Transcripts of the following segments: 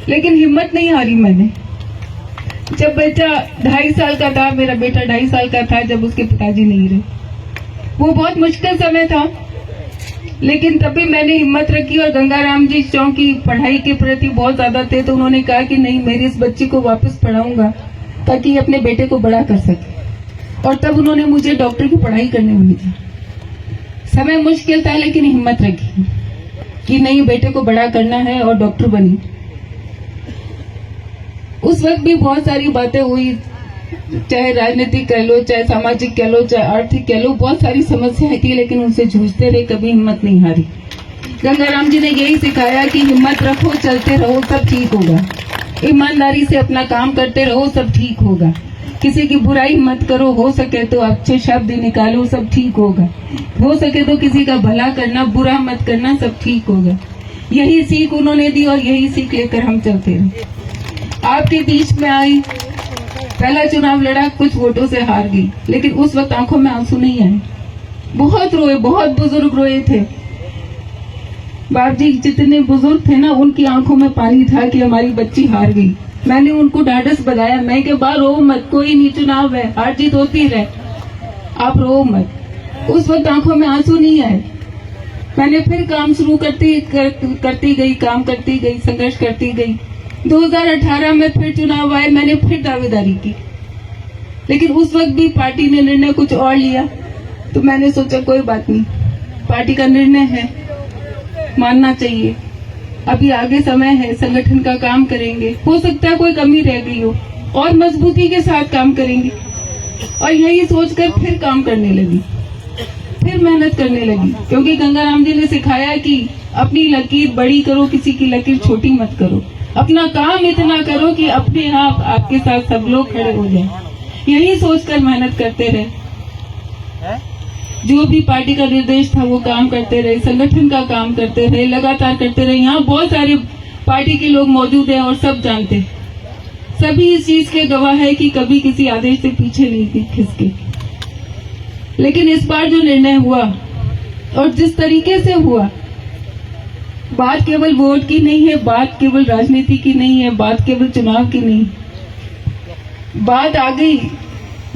लेकिन हिम्मत नहीं हारी मैंने। जब बच्चा 2.5 साल का था, मेरा बेटा 2.5 साल का था, जब उसके पिताजी नहीं रहे, वो बहुत मुश्किल समय था, लेकिन तभी मैंने हिम्मत रखी। और गंगाराम जी चौंकी पढ़ाई के प्रति बहुत ज्यादा थे, तो उन्होंने कहा कि नहीं, मेरी इस बच्ची को वापस पढ़ाऊंगा ताकि अपने बेटे को बड़ा कर सके। और तब उन्होंने मुझे डॉक्टर की पढ़ाई करने भेजा। समय मुश्किल था, लेकिन हिम्मत रखी कि नहीं, बेटे को बड़ा करना है, और डॉक्टर बनी। उस वक्त भी बहुत सारी बातें हुई, चाहे राजनीतिक कह लो, चाहे सामाजिक कह लो, चाहे आर्थिक कह लो, बहुत सारी समस्याएं थी, लेकिन उनसे जूझते रहे, कभी हिम्मत नहीं हारी। गंगाराम जी ने यही सिखाया कि हिम्मत रखो, चलते रहो, सब ठीक होगा। ईमानदारी से अपना काम करते रहो, सब ठीक होगा। किसी की बुराई मत करो, हो सके तो अच्छे शब्द निकालो, सब ठीक होगा। हो सके तो किसी का भला करना, बुरा मत करना, सब ठीक होगा। यही सीख उन्होंने दी, और यही सीख लेकर हम चलते रहे। आपके बीच में आई, पहला चुनाव लड़ा, कुछ वोटों से हार गई, लेकिन उस वक्त आंखों में आंसू नहीं आए। बहुत रोए, बहुत बुजुर्ग रोए थे। बाप जी जितने बुजुर्ग थे ना, उनकी आंखों में पानी था कि हमारी बच्ची हार गई। मैंने उनको ढाढ़स बधाया, मैं के बार रो मत, कोई नहीं, चुनाव है, हार जीत होती रहे, आप रो मत। उस वक्त आंखों में आंसू नहीं आए। मैंने फिर काम शुरू करती गई, काम करती गई, संघर्ष करती गई। 2018 में फिर चुनाव आए, मैंने फिर दावेदारी की, लेकिन उस वक्त भी पार्टी ने निर्णय कुछ और लिया। तो मैंने सोचा कोई बात नहीं, पार्टी का निर्णय है, मानना चाहिए। अभी आगे समय है, संगठन का काम करेंगे, हो सकता है कोई कमी रह गई हो, और मजबूती के साथ काम करेंगे। और यही सोचकर फिर काम करने लगी, फिर मेहनत करने लगी, क्योंकि गंगाराम जी ने सिखाया कि अपनी लकीर बड़ी करो, किसी की लकीर छोटी मत करो। अपना काम इतना करो कि अपने आप आपके साथ सब लोग खड़े हो जाएं। यही सोचकर मेहनत करते रहे, जो भी पार्टी का निर्देश था वो काम करते रहे, संगठन का काम करते रहे, लगातार करते रहे। यहाँ बहुत सारे पार्टी के लोग मौजूद हैं और सब जानते, सभी इस चीज के गवाह है कि कभी किसी आदेश से पीछे नहीं खिसके। लेकिन इस बार जो निर्णय हुआ और जिस तरीके से हुआ, बात केवल वोट की नहीं है, बात केवल राजनीति की नहीं है, बात केवल चुनाव की नहीं, बात आ गई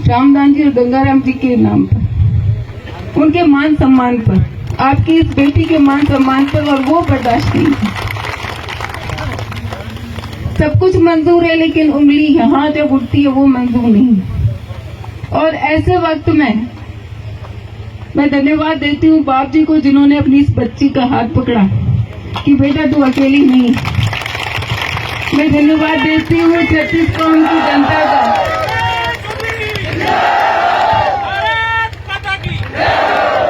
रामदान जी और गंगाराम जी के नाम पर, उनके मान सम्मान पर, आपकी इस बेटी के मान सम्मान पर, और वो बर्दाश्त नहीं है। सब कुछ मंजूर है, लेकिन उंगली यहाँ जब उठती है वो मंजूर नहीं। और ऐसे वक्त में मैं धन्यवाद देती हूँ बाप जी को, जिन्होंने अपनी इस बच्ची का हाथ पकड़ा कि बेटा तू अकेली नहीं। मैं धन्यवाद देती हूँ 36 कौम की जनता का,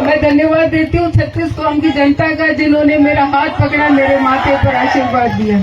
मैं धन्यवाद देती हूँ 36 कौम की जनता का, जिन्होंने मेरा हाथ पकड़ा, मेरे माथे पर आशीर्वाद दिया।